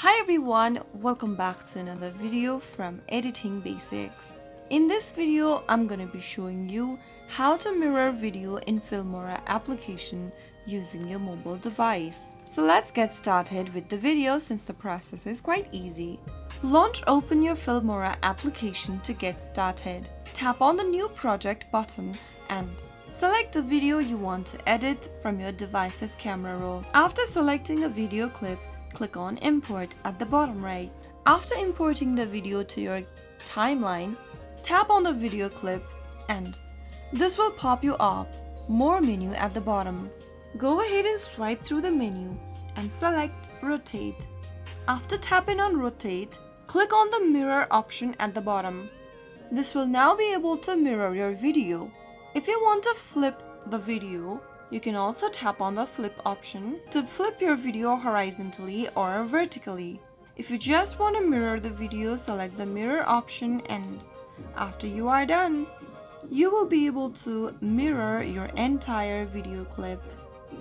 Hi everyone, welcome back to another video from Editing Basics. In this video, I'm gonna be showing you how to mirror video in Filmora application using your mobile device. So let's get started with the video since the process is quite easy. Open your Filmora application to get started. Tap on the New Project button and select the video you want to edit from your device's camera roll. After selecting a video clip, click on Import at the bottom right. After importing the video to your timeline, tap on the video clip and this will pop you up More menu at the bottom. Go ahead and swipe through the menu and select Rotate. After tapping on Rotate, click on the Mirror option at the bottom. This will now be able to mirror your video. If you want to flip the video, you can also tap on the flip option to flip your video horizontally or vertically. If you just want to mirror the video, select the mirror option and after you are done, you will be able to mirror your entire video clip.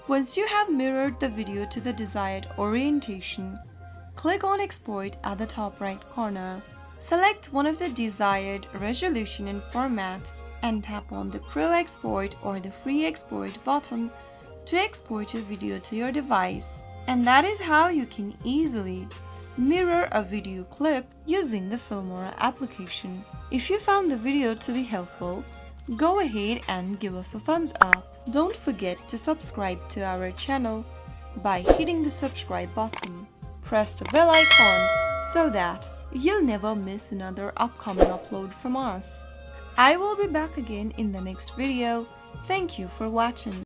Once you have mirrored the video to the desired orientation, click on Export at the top right corner. Select one of the desired resolution and format and tap on the Pro Export or the Free Export button to export your video to your device. And that is how you can easily mirror a video clip using the Filmora application. If you found the video to be helpful, go ahead and give us a thumbs up. Don't forget to subscribe to our channel by hitting the subscribe button. Press the bell icon so that you'll never miss another upcoming upload from us. I will be back again in the next video. Thank you for watching.